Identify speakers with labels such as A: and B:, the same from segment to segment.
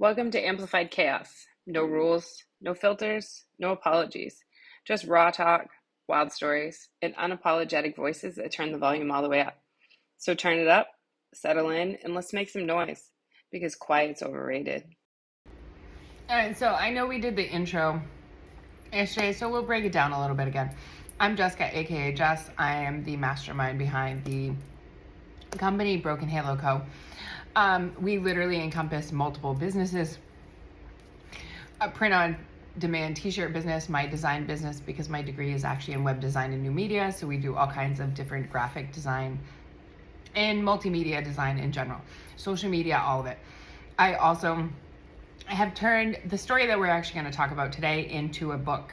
A: Welcome to Amplified Chaos. No rules, no filters, no apologies. Just raw talk, wild stories, and unapologetic voices that turn the volume all the way up. So turn it up, settle in, and let's make some noise because quiet's overrated.
B: All right, so I know we did the intro yesterday, so we'll break it down a little bit again. I'm Jessica, aka Jess. I am the mastermind behind the company Broken Halo Co. We literally encompass multiple businesses: a print-on-demand t-shirt business, my design business, because my degree is actually in web design and new media, so we do all kinds of different graphic design and multimedia design in general, social media, all of it. I have turned the story that we're actually going to talk about today into a book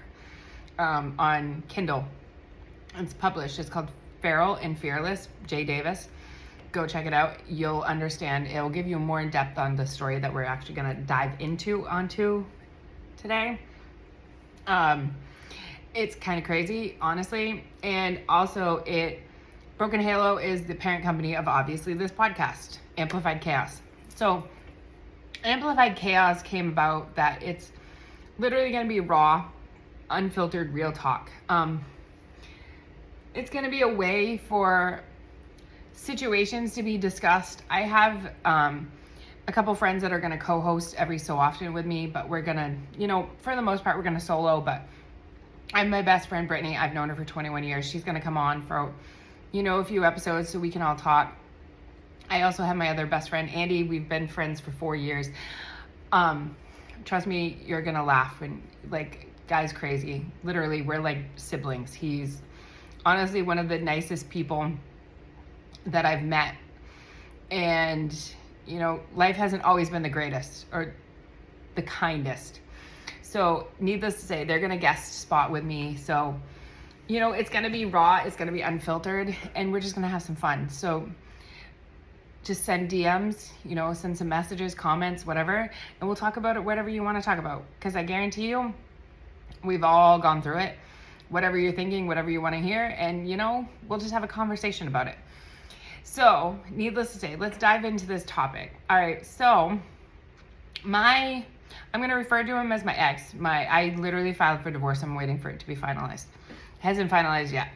B: on Kindle. It's published. It's called Feral and Fearless, Jay Davis. Go check it out. You'll understand. It'll give you more in depth on the story that we're actually going to dive onto today. It's kind of crazy, honestly. And also Broken Halo is the parent company of obviously this podcast, Amplified Chaos. So Amplified Chaos came about that it's literally going to be raw, unfiltered, real talk. It's going to be a way for situations to be discussed. I have a couple friends that are going to co-host every so often with me, but we're going to, for the most part, we're going to solo. But I'm my best friend, Brittany. I've known her for 21 years. She's going to come on for, a few episodes so we can all talk. I also have my other best friend, Andy. We've been friends for 4 years. Trust me, you're going to laugh. And guy's crazy. Literally, we're like siblings. He's honestly one of the nicest people that I've met. And, life hasn't always been the greatest or the kindest. So needless to say, they're going to guest spot with me. So, it's going to be raw. It's going to be unfiltered. And we're just going to have some fun. So just send DMs, send some messages, comments, whatever. And we'll talk about it, whatever you want to talk about. Because I guarantee you, we've all gone through it. Whatever you're thinking, whatever you want to hear. And, we'll just have a conversation about it. So, needless to say, let's dive into this topic. All right, so I'm going to refer to him as my ex. I literally filed for divorce. I'm waiting for it to be finalized. It hasn't finalized yet,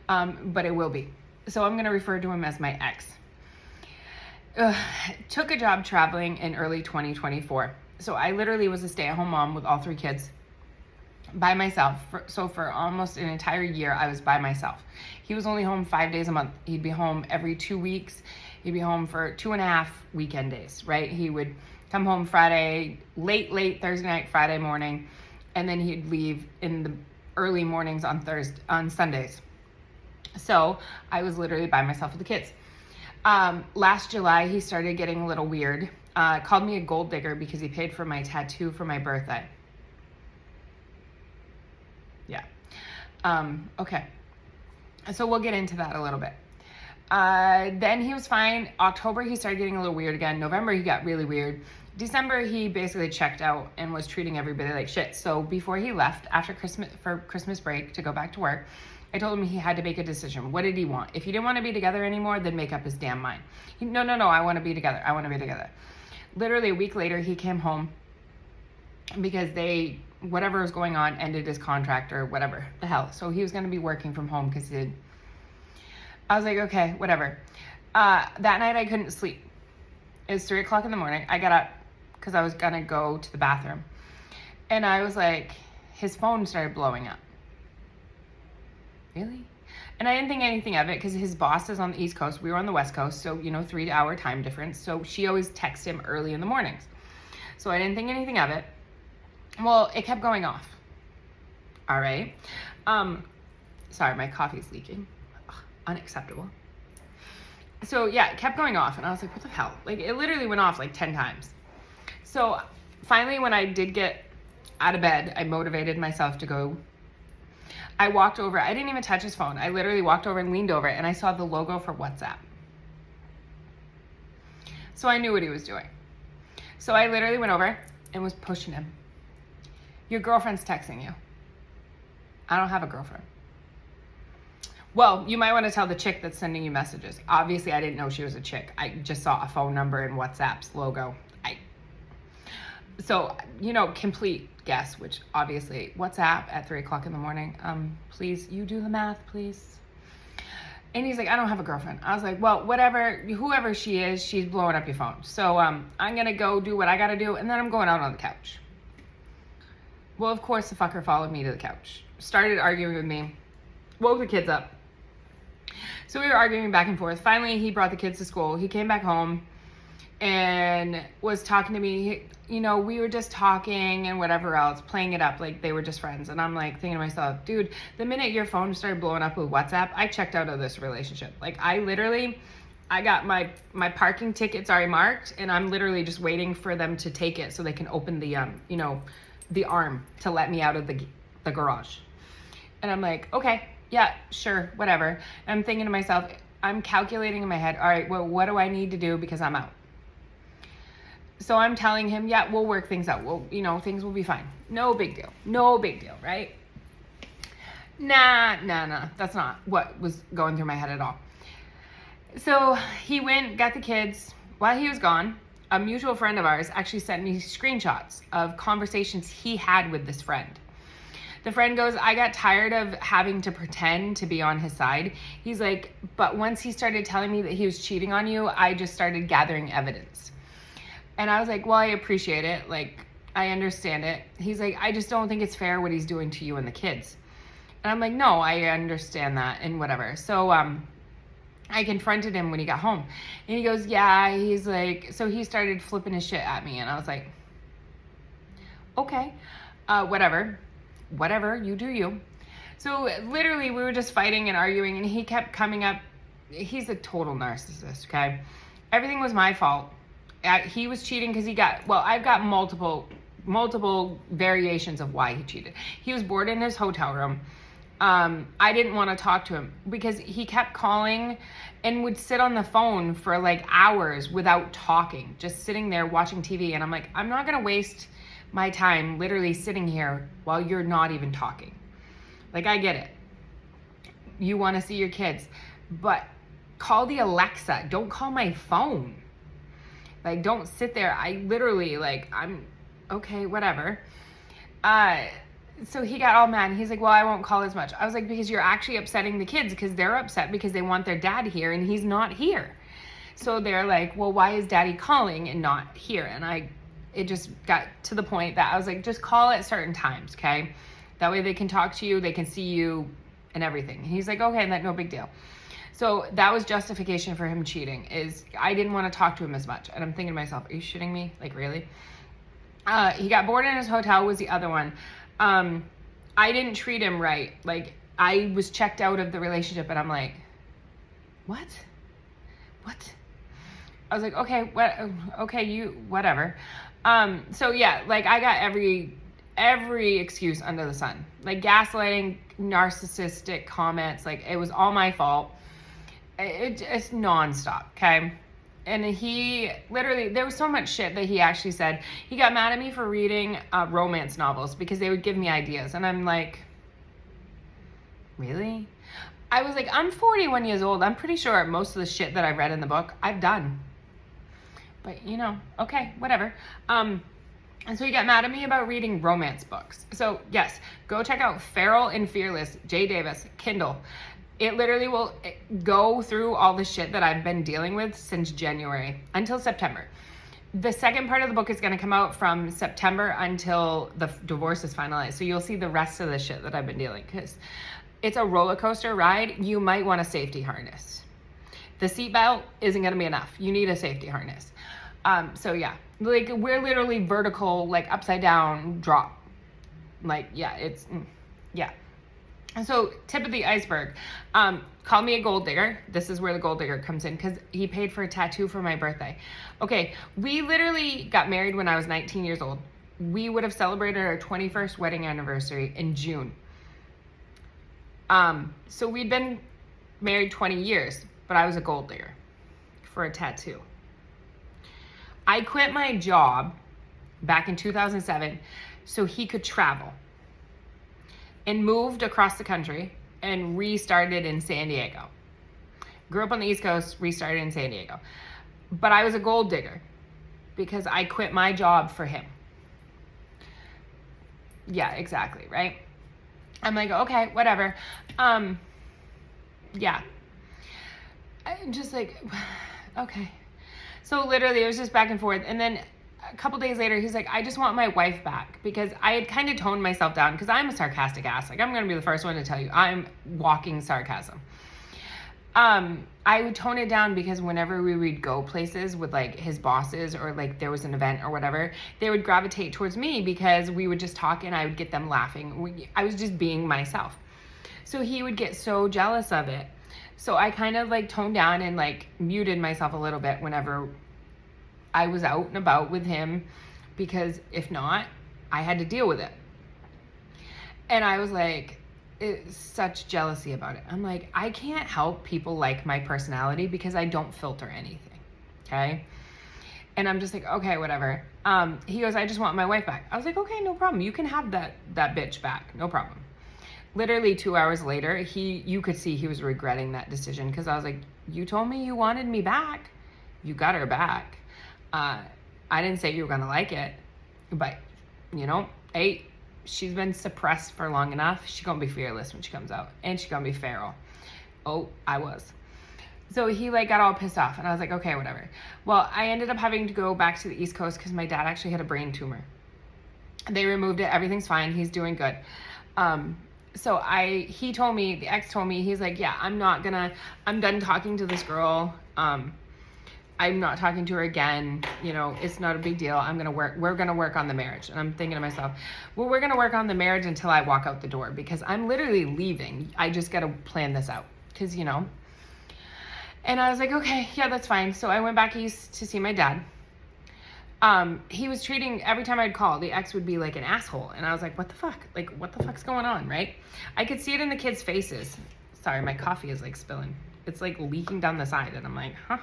B: but it will be. So I'm going to refer to him as my ex. Took a job traveling in early 2024. So I literally was a stay-at-home mom with all 3 kids by myself. So for almost an entire year, I was by myself. He was only home 5 days a month. He'd be home every 2 weeks. He'd be home for 2.5 weekend days, right? He would come home Friday, late Thursday night, Friday morning, and then he'd leave in the early mornings on Sundays. So I was literally by myself with the kids. Last July, he started getting a little weird. Called me a gold digger because he paid for my tattoo for my birthday. Yeah. Okay. So we'll get into that a little bit. Then he was fine. October, he started getting a little weird again. November, he got really weird. December, he basically checked out and was treating everybody like shit. So before he left for Christmas break to go back to work, I told him he had to make a decision. What did he want? If he didn't want to be together anymore, then make up his damn mind. No, I want to be together. I want to be together. Literally a week later, he came home because whatever was going on, ended his contract or whatever the hell. So he was going to be working from home because I was like, okay, whatever. That night I couldn't sleep. It was 3:00 in the morning. I got up because I was going to go to the bathroom. And I was like, his phone started blowing up. Really? And I didn't think anything of it because his boss is on the East Coast. We were on the West Coast. So, 3-hour time difference. So she always texts him early in the mornings. So I didn't think anything of it. Well, it kept going off. All right. Sorry, my coffee's leaking. Ugh, unacceptable. So yeah, it kept going off. And I was like, what the hell? It literally went off 10 times. So finally, when I did get out of bed, I motivated myself to go. I walked over. I didn't even touch his phone. I literally walked over and leaned over it. And I saw the logo for WhatsApp. So I knew what he was doing. So I literally went over and was pushing him. Your girlfriend's texting you. I don't have a girlfriend. Well, you might want to tell the chick that's sending you messages. Obviously, I didn't know she was a chick. I just saw a phone number and WhatsApp's logo. So, complete guess, which obviously, WhatsApp at 3 o'clock in the morning. Please, you do the math, please. And he's like, I don't have a girlfriend. I was like, well, whatever, whoever she is, she's blowing up your phone. So I'm going to go do what I got to do, and then I'm going out on the couch. Well, of course, the fucker followed me to the couch. Started arguing with me. Woke the kids up. So we were arguing back and forth. Finally, he brought the kids to school. He came back home and was talking to me. We were just talking and whatever else, playing it up like they were just friends. And I'm like thinking to myself, dude, the minute your phone started blowing up with WhatsApp, I checked out of this relationship. Like I got my parking tickets already marked, and I'm literally just waiting for them to take it so they can open the the arm to let me out of the garage. And I'm like, okay, yeah, sure, whatever. And I'm thinking to myself, I'm calculating in my head, all right, well, what do I need to do because I'm out? So I'm telling him, yeah, we'll work things out. Things will be fine. No big deal, right? Nah. That's not what was going through my head at all. So he went, got the kids. While he was gone, a mutual friend of ours actually sent me screenshots of conversations he had with this friend. The friend goes, I got tired of having to pretend to be on his side. He's like, but once he started telling me that he was cheating on you, I just started gathering evidence. And I was like, well, I appreciate it. Like, I understand it. He's like, I just don't think it's fair what he's doing to you and the kids. And I'm like, no, I understand that and whatever. So I confronted him when he got home. And he goes, yeah, he's like, so he started flipping his shit at me. And I was like, okay, whatever, you do you. So literally we were just fighting and arguing, and he kept coming up. He's a total narcissist, okay? Everything was my fault. He was cheating because I've got multiple variations of why he cheated. He was bored in his hotel room. I didn't want to talk to him because he kept calling and would sit on the phone for like hours without talking, just sitting there watching TV. And I'm like, I'm not going to waste my time literally sitting here while you're not even talking. Like, I get it. You want to see your kids, but call the Alexa. Don't call my phone. Like, don't sit there. I literally, I'm okay, whatever. So he got all mad. He's like, well, I won't call as much. I was like, because you're actually upsetting the kids because they're upset because they want their dad here and he's not here. So they're like, well, why is daddy calling and not here? And it just got to the point that I was like, just call at certain times, okay? That way they can talk to you, they can see you and everything. And he's like, okay, no big deal. So that was justification for him cheating, is I didn't want to talk to him as much. And I'm thinking to myself, are you shitting me? Like, really? He got bored in his hotel was the other one. I didn't treat him right. Like, I was checked out of the relationship, and I'm like, what? I was like, okay, whatever. So yeah, like, I got every excuse under the sun. Like, gaslighting, narcissistic comments, like, it was all my fault. It's nonstop, okay? And he literally, there was so much shit that he actually said. He got mad at me for reading romance novels because they would give me ideas. And I'm like, really? I was like, I'm 41 years old. I'm pretty sure most of the shit that I read in the book, I've done. But, okay, whatever. And so he got mad at me about reading romance books. So, yes, go check out Feral and Fearless, Jay Davis, Kindle. It literally will go through all the shit that I've been dealing with since January until September. The second part of the book is going to come out from September until the divorce is finalized. So you'll see the rest of the shit that I've been dealing, because it's a roller coaster ride. You might want a safety harness. The seatbelt isn't going to be enough. You need a safety harness. So yeah, like, we're literally vertical, like upside down drop. Like, yeah, yeah. So, tip of the iceberg, call me a gold digger. This is where the gold digger comes in, because he paid for a tattoo for my birthday. Okay, we literally got married when I was 19 years old. We would have celebrated our 21st wedding anniversary in June. So we'd been married 20 years, but I was a gold digger for a tattoo. I quit my job back in 2007 so he could travel, and moved across the country and restarted in San Diego. Grew up on the East Coast, restarted in San Diego. But I was a gold digger because I quit my job for him. Yeah, exactly, right? I'm like, okay, whatever. Yeah. I'm just like, okay. So literally it was just back and forth. And then a couple days later, he's like, I just want my wife back, because I had kind of toned myself down, because I'm a sarcastic ass. Like, I'm going to be the first one to tell you, I'm walking sarcasm. I would tone it down because whenever we would go places with like his bosses, or like there was an event or whatever, they would gravitate towards me because we would just talk and I would get them laughing. I was just being myself. So he would get so jealous of it. So I kind of like toned down and like muted myself a little bit whenever I was out and about with him, because if not, I had to deal with it. And I was like, it's such jealousy about it. I'm like, I can't help people like my personality because I don't filter anything. Okay. And I'm just like, okay, whatever. He goes, I just want my wife back. I was like, okay, no problem. You can have that bitch back. No problem. Literally 2 hours later, you could see he was regretting that decision, because I was like, you told me you wanted me back. You got her back. I didn't say you were going to like it, but hey, she's been suppressed for long enough. She's going to be fearless when she comes out, and she's going to be feral. Oh, I was. So he like got all pissed off, and I was like, okay, whatever. Well, I ended up having to go back to the East Coast because my dad actually had a brain tumor. They removed it. Everything's fine. He's doing good. So the ex told me, he's like, yeah, I'm done talking to this girl. I'm not talking to her again. It's not a big deal. We're going to work on the marriage. And I'm thinking to myself, well, we're going to work on the marriage until I walk out the door, because I'm literally leaving. I just got to plan this out, because, and I was like, okay, yeah, that's fine. So I went back east to see my dad. He was treating, every time I'd call, the ex would be like an asshole. And I was like, what the fuck? Like, what the fuck's going on, right? I could see it in the kids' faces. Sorry, my coffee is like spilling. It's like leaking down the side. And I'm like, huh?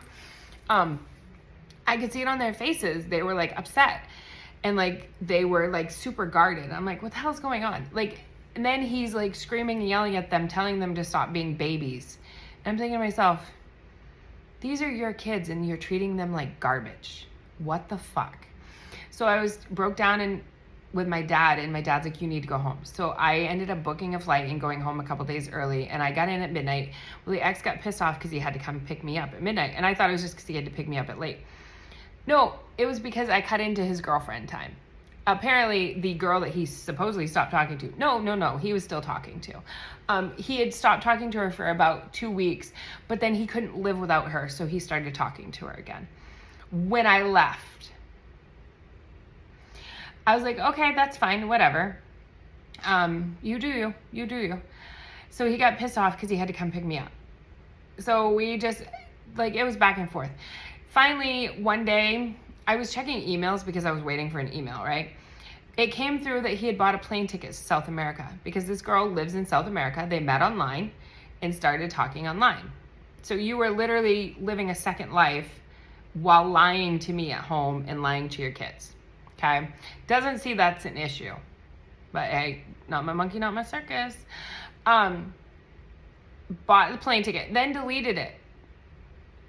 B: I could see it on their faces. They were like upset. And like, they were like super guarded. I'm like, what the hell's going on? Like, and then he's like screaming and yelling at them, telling them to stop being babies. And I'm thinking to myself, these are your kids and you're treating them like garbage. What the fuck? So I broke down with my dad, and my dad's like, you need to go home. So I ended up booking a flight and going home a couple days early, and I got in at midnight. Well, the ex got pissed off because he had to come pick me up at midnight, and I thought it was just because he had to pick me up at late. No, it was because I cut into his girlfriend time. Apparently, the girl that he supposedly stopped talking to, no, he was still talking to. He had stopped talking to her for about 2 weeks, but then he couldn't live without her, so he started talking to her again. When I left, I was like, okay, that's fine, whatever. You do you. So he got pissed off because he had to come pick me up. So we just, like, it was back and forth. Finally, one day, I was checking emails because I was waiting for an email, right? It came through that he had bought a plane ticket to South America, because this girl lives in South America. They met online and started talking online. So you were literally living a second life while lying to me at home and lying to your kids. Okay? Doesn't see that's an issue. But hey, not my monkey, not my circus. Bought the plane ticket, then deleted it.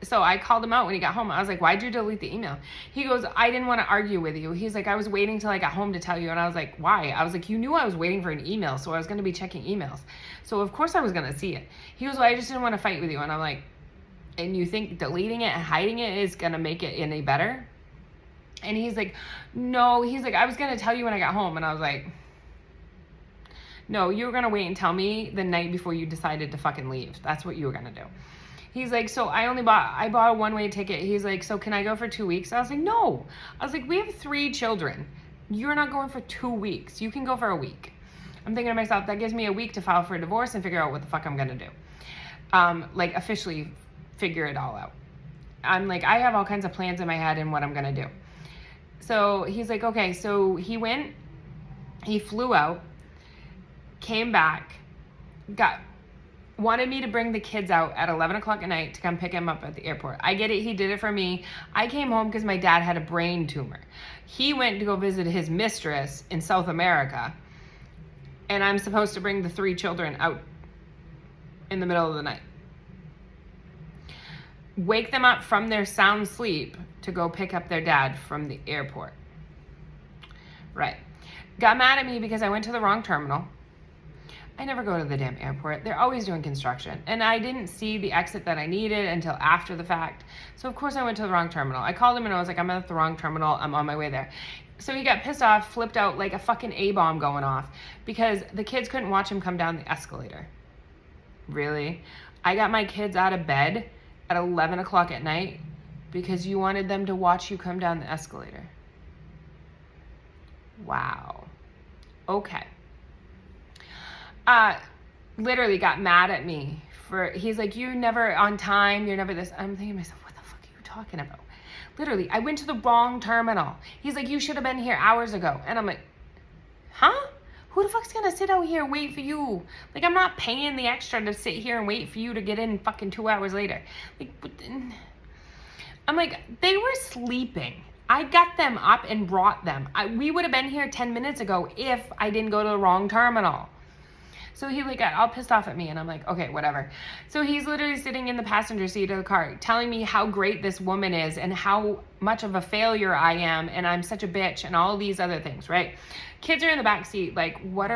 B: So I called him out when he got home. I was like, why'd you delete the email? He goes, I didn't want to argue with you. He's like, I was waiting till I got home to tell you. And I was like, why? I was like, you knew I was waiting for an email, so I was going to be checking emails. So of course I was going to see it. He goes, well, I just didn't want to fight with you. And I'm like, and you think deleting it and hiding it is going to make it any better? And he's like, no. He's like, I was going to tell you when I got home. And I was like, no, you were going to wait and tell me the night before you decided to fucking leave. That's what you were going to do. He's like, so I bought a one-way ticket. He's like, so can I go for 2 weeks? I was like, no. I was like, we have 3 children. You're not going for 2 weeks. You can go for a week. I'm thinking to myself, that gives me a week to file for a divorce and figure out what the fuck I'm going to do. Like officially figure it all out. I'm like, I have all kinds of plans in my head and what I'm going to do. So he's like, okay. So he flew out, came back, wanted me to bring the kids out at 11 o'clock at night to come pick him up at the airport. I get it. He did it for me. I came home because my dad had a brain tumor. He went to go visit his mistress in South America, and I'm supposed to bring the 3 children out in the middle of the night. Wake them up from their sound sleep to go pick up their dad from the airport. Right. Got mad at me because I went to the wrong terminal. I never go to the damn airport. They're always doing construction. And I didn't see the exit that I needed until after the fact. So of course I went to the wrong terminal. I called him and I was like, I'm at the wrong terminal. I'm on my way there. So he got pissed off, flipped out like a fucking A-bomb going off because the kids couldn't watch him come down the escalator. Really? I got my kids out of bed at 11 o'clock at night because you wanted them to watch you come down the escalator. Wow. Okay. Literally got mad at me for, he's like, you're never on time, you're never this. I'm thinking to myself, what the fuck are you talking about? Literally, I went to the wrong terminal. He's like, you should have been here hours ago. And I'm like, huh? Who the fuck's gonna sit out here and wait for you? Like, I'm not paying the extra to sit here and wait for you to get in fucking 2 hours later. Like, I'm like, they were sleeping. I got them up and brought them. We would have been here 10 minutes ago if I didn't go to the wrong terminal. So he like got all pissed off at me and I'm like, okay, whatever. So he's literally sitting in the passenger seat of the car telling me how great this woman is and how much of a failure I am and I'm such a bitch and all these other things, right? Kids are in the back seat like, what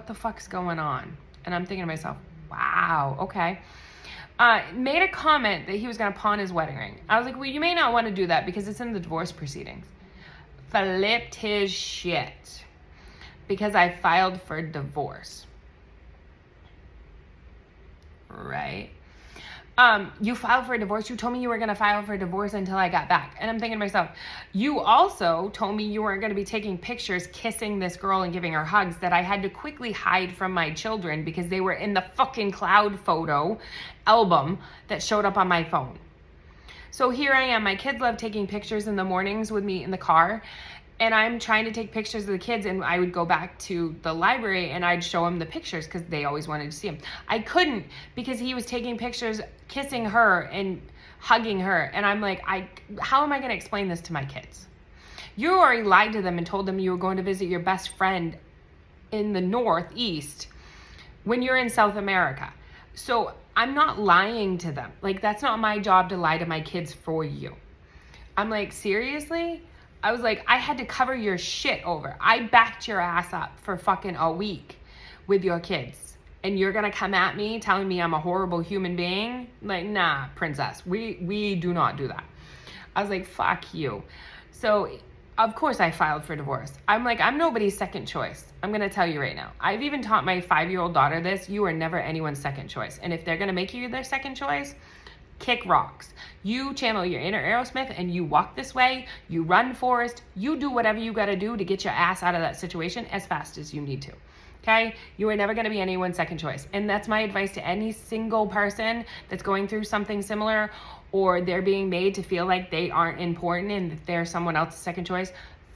B: the fuck's going on? And I'm thinking to myself, wow, okay. Made a comment that he was gonna pawn his wedding ring. I was like, well, you may not want to do that because it's in the divorce proceedings. Flipped his shit because I filed for divorce. Right? You filed for a divorce. You told me you were going to file for a divorce until I got back. And I'm thinking to myself, you also told me you weren't going to be taking pictures kissing this girl and giving her hugs that I had to quickly hide from my children because they were in the fucking cloud photo album that showed up on my phone. So here I am. My kids love taking pictures in the mornings with me in the car. And I'm trying to take pictures of the kids and I would go back to the library and I'd show them the pictures because they always wanted to see them. I couldn't because he was taking pictures, kissing her and hugging her. And I'm like, how am I going to explain this to my kids? You already lied to them and told them you were going to visit your best friend in the Northeast when you're in South America. So I'm not lying to them. Like, that's not my job to lie to my kids for you. I'm like, seriously? I was like, I had to cover your shit over. I backed your ass up for fucking a week with your kids. And you're going to come at me telling me I'm a horrible human being? Like, nah, princess. We do not do that. I was like, fuck you. So, of course I filed for divorce. I'm like, I'm nobody's second choice. I'm going to tell you right now. I've even taught my 5-year-old daughter this. You are never anyone's second choice. And if they're going to make you their second choice, kick rocks. You channel your inner Aerosmith and you walk this way, you run Forrest, you do whatever you got to do to get your ass out of that situation as fast as you need to. Okay? You are never going to be anyone's second choice. And that's my advice to any single person that's going through something similar or they're being made to feel like they aren't important and that they're someone else's second choice.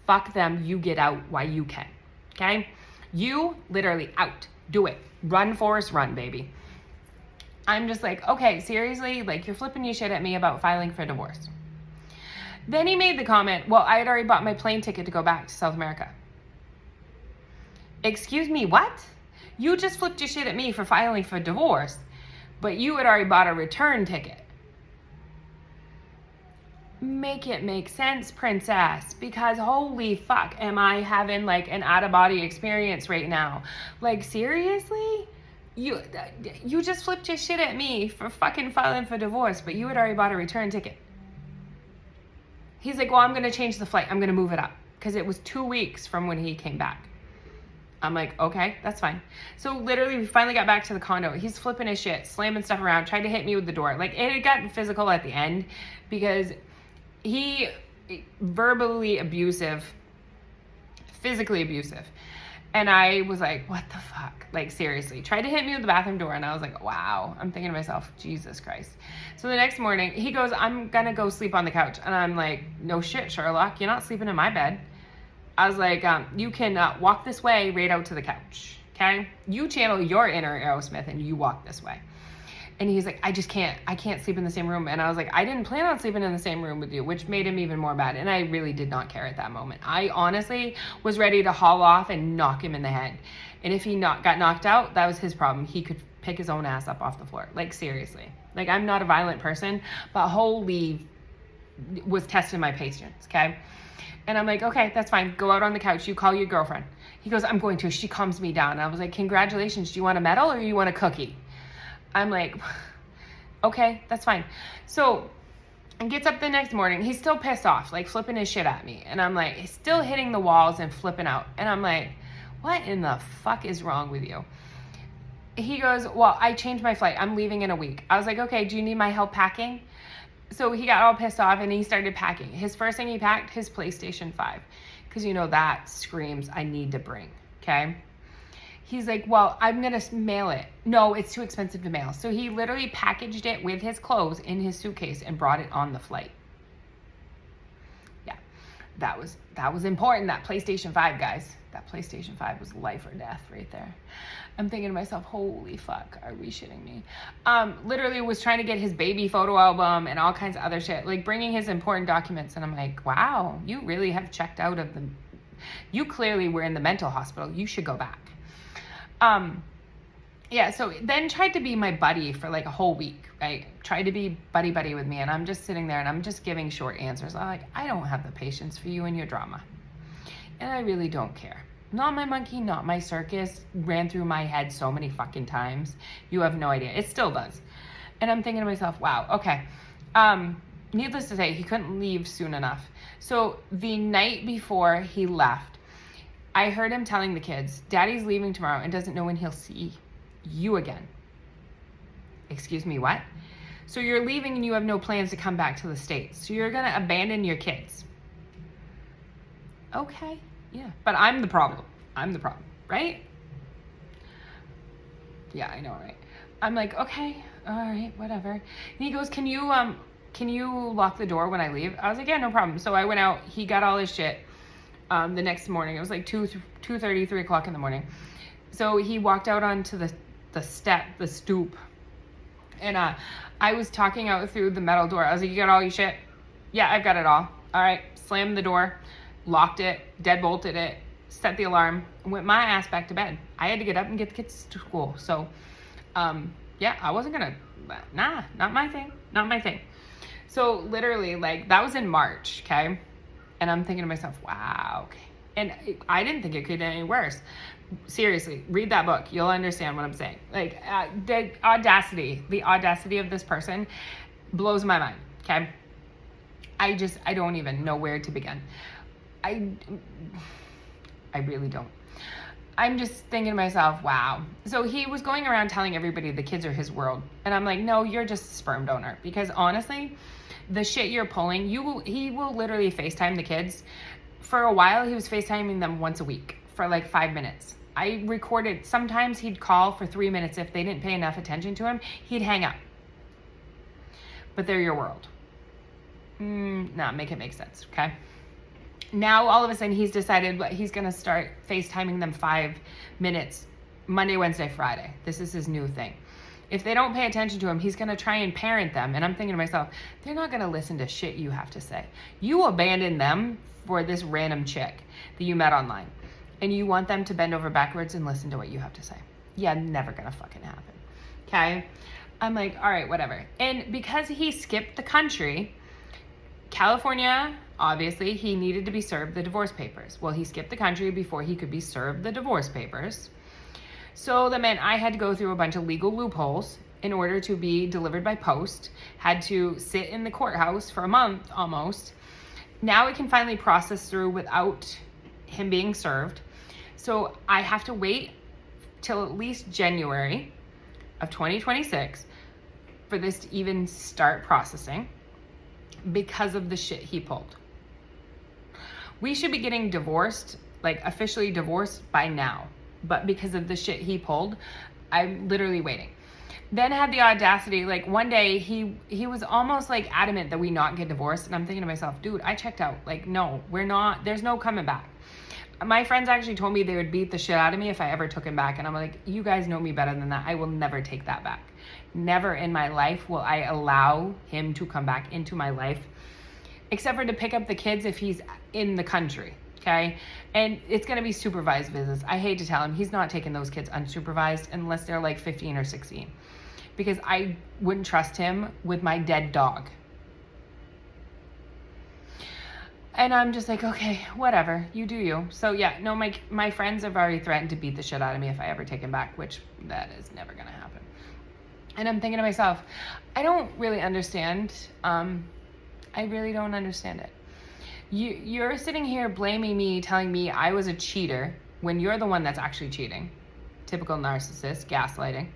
B: Fuck them. You get out while you can. Okay? You literally out. Do it. Run, Forrest, run, baby. I'm just like, okay, seriously? Like, you're flipping your shit at me about filing for divorce. Then he made the comment, well, I had already bought my plane ticket to go back to South America. Excuse me, what? You just flipped your shit at me for filing for divorce, but you had already bought a return ticket. Make it make sense, princess, because holy fuck, am I having like an out-of-body experience right now? Like, seriously? You just flipped your shit at me for fucking filing for divorce, but you had already bought a return ticket. He's like, well, I'm going to change the flight. I'm going to move it up because it was 2 weeks from when he came back. I'm like, okay, that's fine. So literally we finally got back to the condo. He's flipping his shit, slamming stuff around, tried to hit me with the door. Like, it had gotten physical at the end because he verbally abusive, physically abusive. And I was like, what the fuck? Like, seriously. Tried to hit me with the bathroom door. And I was like, wow. I'm thinking to myself, Jesus Christ. So the next morning, he goes, I'm going to go sleep on the couch. And I'm like, no shit, Sherlock. You're not sleeping in my bed. I was like, you can walk this way right out to the couch. Okay? You channel your inner Aerosmith and you walk this way. And he's like, I can't sleep in the same room. And I was like, I didn't plan on sleeping in the same room with you, which made him even more mad. And I really did not care at that moment. I honestly was ready to haul off and knock him in the head. And if he got knocked out, that was his problem. He could pick his own ass up off the floor. Like, seriously. Like, I'm not a violent person, but holy was testing my patience, okay? And I'm like, okay, that's fine. Go out on the couch. You call your girlfriend. He goes, I'm going to. She calms me down. And I was like, congratulations. Do you want a medal or you want a cookie? I'm like, okay, that's fine. So and gets up the next morning. He's still pissed off, like flipping his shit at me. And I'm like, he's still hitting the walls and flipping out. And I'm like, what in the fuck is wrong with you? He goes, well, I changed my flight. I'm leaving in a week. I was like, okay, do you need my help packing? So he got all pissed off and he started packing. His first thing he packed, his PlayStation 5. Because you know that screams, I need to bring, okay? He's like, well, I'm going to mail it. No, it's too expensive to mail. So he literally packaged it with his clothes in his suitcase and brought it on the flight. Yeah, that was important, that PlayStation 5, guys. That PlayStation 5 was life or death right there. I'm thinking to myself, holy fuck, are we shitting me? Literally was trying to get his baby photo album and all kinds of other shit, like bringing his important documents. And I'm like, wow, you really have checked out of the, you clearly were in the mental hospital. You should go back. Yeah, so then tried to be my buddy for like a whole week, right? Tried to be buddy with me. And I'm just sitting there and I'm just giving short answers. I'm like, I don't have the patience for you and your drama. And I really don't care. Not my monkey, not my circus. Ran through my head so many fucking times. You have no idea. It still does. And I'm thinking to myself, wow, okay. Needless to say, he couldn't leave soon enough. So the night before he left, I heard him telling the kids, Daddy's leaving tomorrow and doesn't know when he'll see you again. Excuse me, what? So you're leaving and you have no plans to come back to the States. So you're going to abandon your kids. Okay, yeah. But I'm the problem. I'm the problem, right? Yeah, I know, right? I'm like, okay, all right, whatever. And he goes, can you lock the door when I leave? I was like, yeah, no problem. So I went out. He got all his shit. The next morning, it was like 2:30, 3 o'clock in the morning. So he walked out onto the stoop, and I was talking out through the metal door. I was like, you got all your shit? Yeah, I've got it all. All right, slammed the door, locked it, deadbolted it, set the alarm, and went my ass back to bed. I had to get up and get the kids to school. So, yeah, I wasn't gonna, not my thing. So literally, like, that was in March, okay? And I'm thinking to myself, wow, okay. And I didn't think it could get any worse. Seriously, read that book. You'll understand what I'm saying. Like, the audacity of this person blows my mind, okay? I don't even know where to begin. I really don't. I'm just thinking to myself, wow. So he was going around telling everybody the kids are his world. And I'm like, no, you're just a sperm donor. Because honestly, the shit you're pulling, he will literally FaceTime the kids. For a while, he was FaceTiming them once a week for like 5 minutes. I recorded, sometimes he'd call for 3 minutes. If they didn't pay enough attention to him, he'd hang up. But they're your world. Make it make sense, okay? Now, all of a sudden, he's decided he's going to start FaceTiming them 5 minutes, Monday, Wednesday, Friday. This is his new thing. If they don't pay attention to him, he's going to try and parent them. And I'm thinking to myself, they're not going to listen to shit you have to say. You abandoned them for this random chick that you met online. And you want them to bend over backwards and listen to what you have to say. Yeah, never going to fucking happen. Okay? I'm like, all right, whatever. And because he skipped the country, California, obviously, he needed to be served the divorce papers. Well, he skipped the country before he could be served the divorce papers. So that meant I had to go through a bunch of legal loopholes in order to be delivered by post. Had to sit in the courthouse for a month almost. Now it can finally process through without him being served. So I have to wait till at least January of 2026 for this to even start processing because of the shit he pulled. We should be getting divorced, like officially divorced by now. But because of the shit he pulled, I'm literally waiting. Then had the audacity, like one day he was almost like adamant that we not get divorced. And I'm thinking to myself, dude, I checked out. Like, no, we're not, there's no coming back. My friends actually told me they would beat the shit out of me if I ever took him back. And I'm like, you guys know me better than that. I will never take that back. Never in my life will I allow him to come back into my life, except for to pick up the kids if he's in the country. Okay. And it's going to be supervised visits. I hate to tell him he's not taking those kids unsupervised unless they're like 15 or 16, because I wouldn't trust him with my dead dog. And I'm just like, okay, whatever, you do you. So yeah, no, my friends have already threatened to beat the shit out of me if I ever take him back, which that is never gonna happen. And I'm thinking to myself, I don't really understand. I really don't understand it. You're sitting here blaming me, telling me I was a cheater when you're the one that's actually cheating. Typical narcissist, gaslighting.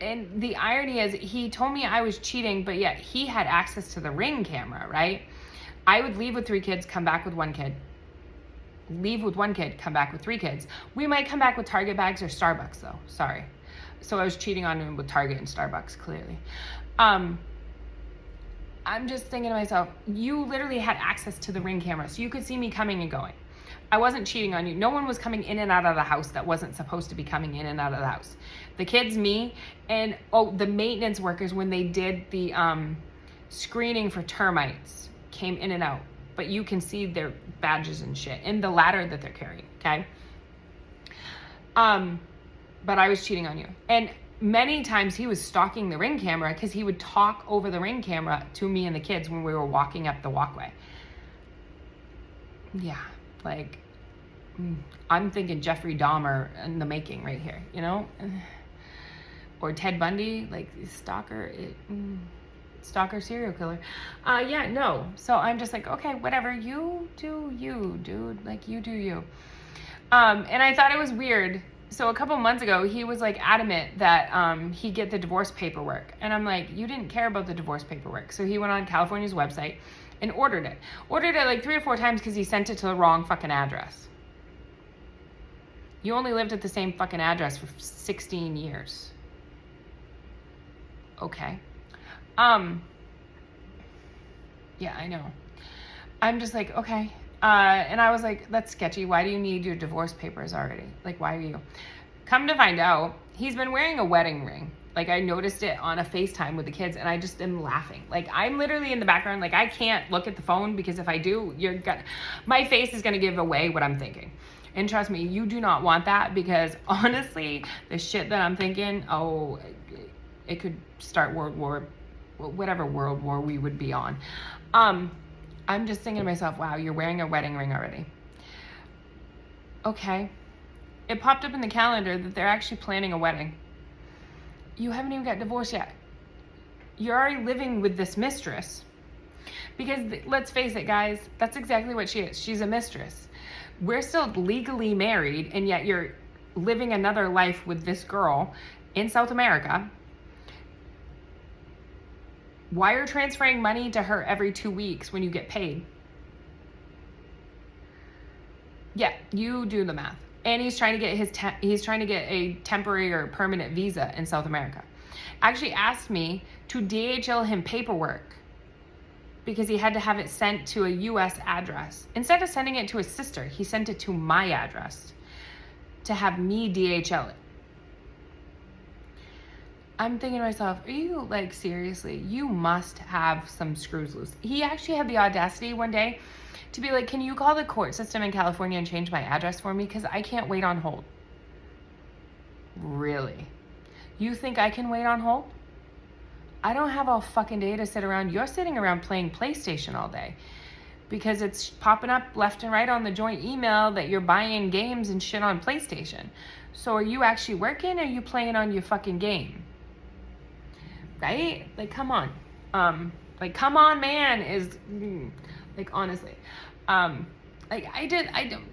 B: And the irony is, he told me I was cheating, but yet he had access to the Ring camera, right? I would leave with 3 kids, come back with 1 kid. Leave with 1 kid, come back with 3 kids. We might come back with Target bags or Starbucks, though. Sorry. So I was cheating on him with Target and Starbucks, clearly. I'm just thinking to myself, you literally had access to the Ring camera, so you could see me coming and going. I wasn't cheating on you. No one was coming in and out of the house that wasn't supposed to be coming in and out of the house. The kids, me, and the maintenance workers, when they did the screening for termites, came in and out. But you can see their badges and shit and the ladder that they're carrying, okay? But I was cheating on you. And many times he was stalking the Ring camera because he would talk over the Ring camera to me and the kids when we were walking up the walkway. Yeah. Like, I'm thinking Jeffrey Dahmer in the making right here, you know? Or Ted Bundy, like stalker serial killer. Yeah, no. So I'm just like, okay, whatever, you do you, dude. Like, you do you. And I thought it was weird. So a couple months ago, he was like adamant that he'd get the divorce paperwork. And I'm like, you didn't care about the divorce paperwork. So he went on California's website and ordered it. Ordered it like 3 or 4 times because he sent it to the wrong fucking address. You only lived at the same fucking address for 16 years. Okay. Yeah, I know. I'm just like, okay. And I was like, that's sketchy. Why do you need your divorce papers already? Like, why are you? Come to find out, he's been wearing a wedding ring. Like, I noticed it on a FaceTime with the kids, and I just am laughing. Like, I'm literally in the background. Like, I can't look at the phone because if I do, my face is going to give away what I'm thinking. And trust me, you do not want that because, honestly, the shit that I'm thinking, it could start whatever world war we would be on. I'm just thinking to myself, wow, you're wearing a wedding ring already. Okay. It popped up in the calendar that they're actually planning a wedding. You haven't even got divorced yet. You're already living with this mistress. Because let's face it, guys, that's exactly what she is. She's a mistress. We're still legally married, and yet you're living another life with this girl in South America. Wire transferring money to her every 2 weeks when you get paid. Yeah, you do the math. And he's trying to get a temporary or permanent visa in South America. Actually asked me to DHL him paperwork because he had to have it sent to a US address. Instead of sending it to his sister, he sent it to my address to have me DHL it. I'm thinking to myself, are you like, seriously? You must have some screws loose. He actually had the audacity one day to be like, can you call the court system in California and change my address for me? Because I can't wait on hold. Really? You think I can wait on hold? I don't have all fucking day to sit around. You're sitting around playing PlayStation all day because it's popping up left and right on the joint email that you're buying games and shit on PlayStation. So are you actually working or are you playing on your fucking game? Right? Like, come on. Like, come on, man, is... Like, honestly, like, I don't,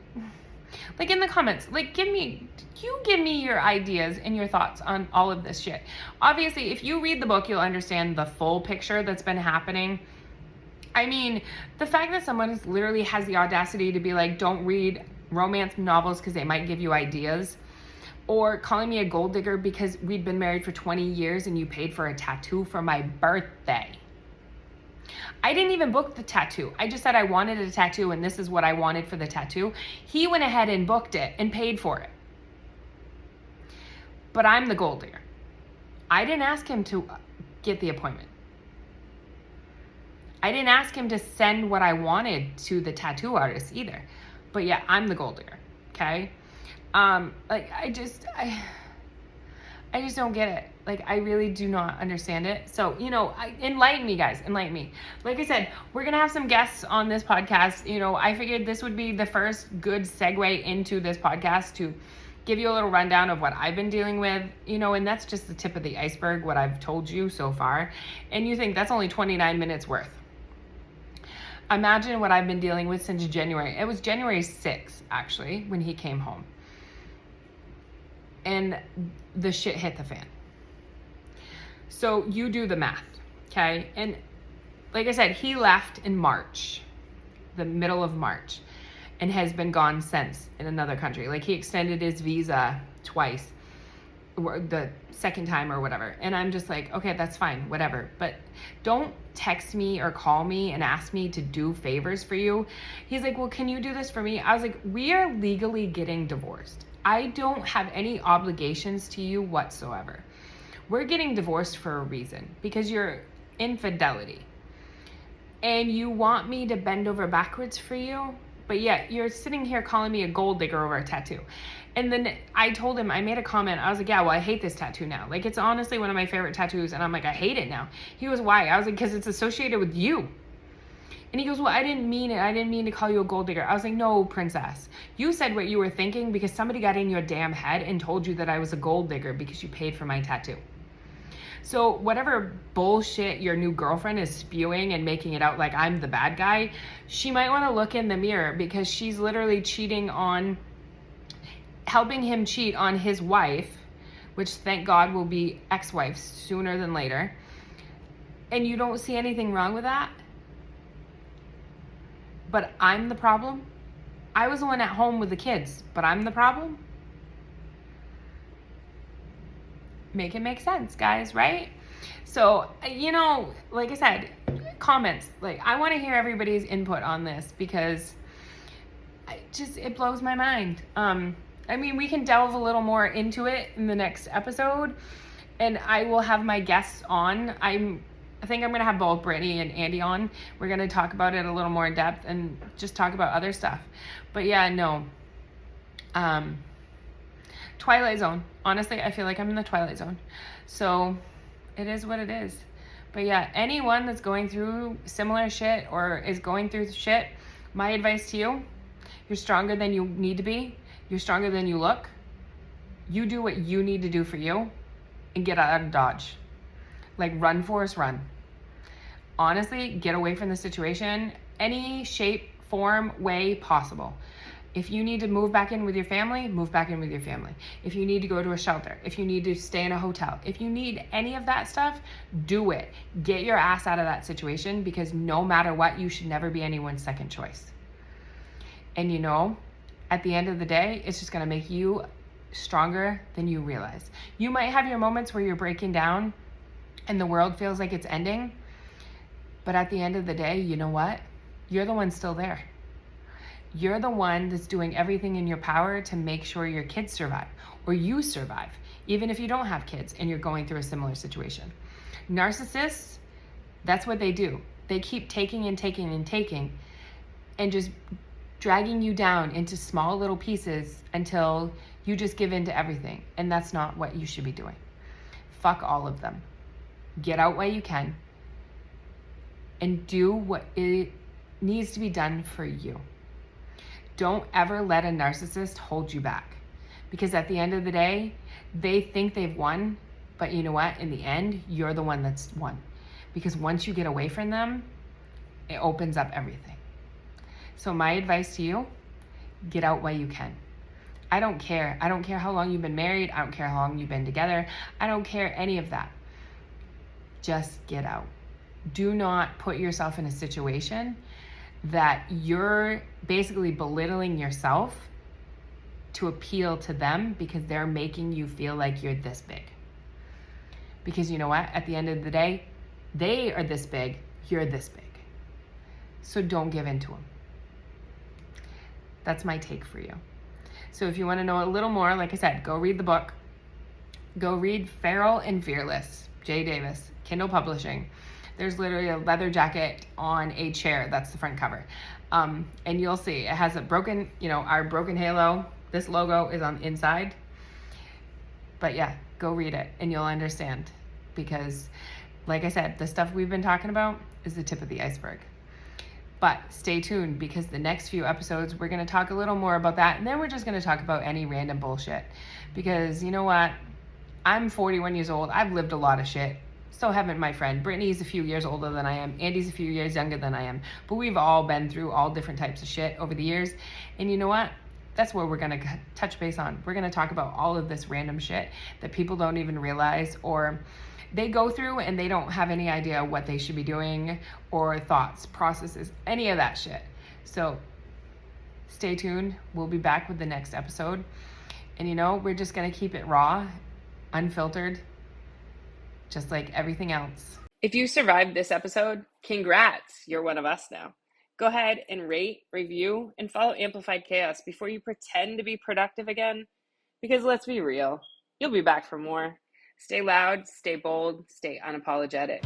B: like, in the comments, like, give me your ideas and your thoughts on all of this shit. Obviously, if you read the book, you'll understand the full picture that's been happening. I mean, the fact that someone literally has the audacity to be like, don't read romance novels because they might give you ideas, or calling me a gold digger because we'd been married for 20 years and you paid for a tattoo for my birthday. I didn't even book the tattoo. I just said I wanted a tattoo and this is what I wanted for the tattoo. He went ahead and booked it and paid for it. But I'm the gold digger. I didn't ask him to get the appointment. I didn't ask him to send what I wanted to the tattoo artist either. But yeah, I'm the gold digger, okay? Like, I just don't get it. Like, I really do not understand it. So, enlighten me, guys. Enlighten me. Like I said, we're going to have some guests on this podcast. I figured this would be the first good segue into this podcast to give you a little rundown of what I've been dealing with, and that's just the tip of the iceberg, what I've told you so far. And you think that's only 29 minutes worth. Imagine what I've been dealing with since January. It was January 6th, actually, when he came home. And the shit hit the fan. So you do the math, okay? And like I said, he left in March, the middle of March, and has been gone since in another country. Like, he extended his visa twice, the second time or whatever. And I'm just like, okay, that's fine, whatever. But don't text me or call me and ask me to do favors for you. He's like, well, can you do this for me? I was like, we are legally getting divorced. I don't have any obligations to you whatsoever. We're getting divorced for a reason, because you're infidelity. And you want me to bend over backwards for you, but yet you're sitting here calling me a gold digger over a tattoo. And then I told him, I made a comment. I was like, yeah, well, I hate this tattoo now. Like, it's honestly one of my favorite tattoos. And I'm like, I hate it now. He goes, why? I was like, because it's associated with you. And he goes, well, I didn't mean it. I didn't mean to call you a gold digger. I was like, no, princess. You said what you were thinking because somebody got in your damn head and told you that I was a gold digger because you paid for my tattoo. So whatever bullshit your new girlfriend is spewing and making it out like I'm the bad guy, she might want to look in the mirror, because she's literally helping him cheat on his wife, which thank God will be ex-wife sooner than later. And you don't see anything wrong with that? But I'm the problem? I was the one at home with the kids, but I'm the problem? Make it make sense, guys, right? So, like I said, comments. Like, I want to hear everybody's input on this, because it blows my mind. We can delve a little more into it in the next episode, and I will have my guests on. I think I'm going to have both Brittany and Andy on. We're going to talk about it a little more in depth and just talk about other stuff. But yeah, no. Twilight Zone. Honestly, I feel like I'm in the Twilight Zone. So it is what it is. But yeah, anyone that's going through similar shit or is going through shit, my advice to you, you're stronger than you need to be. You're stronger than you look. You do what you need to do for you and get out of Dodge. Like, run, Forrest, run. Honestly, get away from the situation any shape, form, way possible. If you need to move back in with your family, move back in with your family. If you need to go to a shelter, if you need to stay in a hotel, if you need any of that stuff, do it. Get your ass out of that situation, because no matter what, you should never be anyone's second choice. And at the end of the day, it's just going to make you stronger than you realize. You might have your moments where you're breaking down and the world feels like it's ending, but at the end of the day, you know what? You're the one still there. You're the one that's doing everything in your power to make sure your kids survive, or you survive, even if you don't have kids and you're going through a similar situation. Narcissists, that's what they do. They keep taking and taking and taking, and just dragging you down into small little pieces until you just give in to everything. And that's not what you should be doing. Fuck all of them. Get out while you can and do what it needs to be done for you. Don't ever let a narcissist hold you back, because at the end of the day, they think they've won, but you know what? In the end, you're the one that's won, because once you get away from them, it opens up everything. So my advice to you, get out while you can. I don't care. I don't care how long you've been married. I don't care how long you've been together. I don't care any of that. Just get out. Do not put yourself in a situation that you're basically belittling yourself to appeal to them, because they're making you feel like you're this big. Because you know what? At the end of the day, they are this big, you're this big. So don't give in to them. That's my take for you. So if you want to know a little more, like I said, go read the book. Go read Feral and Fearless, Jay Davis, Kindle Publishing. There's literally a leather jacket on a chair. That's the front cover. And you'll see it has a broken, our broken halo. This logo is on the inside. But yeah, Go read it and you'll understand. Because, like I said, the stuff we've been talking about is the tip of the iceberg. But stay tuned, because the next few episodes, we're going to talk a little more about that. And then we're just going to talk about any random bullshit. Because you know what? I'm 41 years old. I've lived a lot of shit. So haven't my friend. Brittany's a few years older than I am. Andy's a few years younger than I am. But we've all been through all different types of shit over the years. And you know what? That's where we're going to touch base on. We're going to talk about all of this random shit that people don't even realize, or they go through and they don't have any idea what they should be doing, or thoughts, processes, any of that shit. So stay tuned. We'll be back with the next episode. And you know, we're just going to keep it raw, unfiltered, just like everything else.
A: If you survived this episode, congrats, you're one of us now. Go ahead and rate, review, and follow Amplified Chaos before you pretend to be productive again. Because let's be real, you'll be back for more. Stay loud, stay bold, stay unapologetic.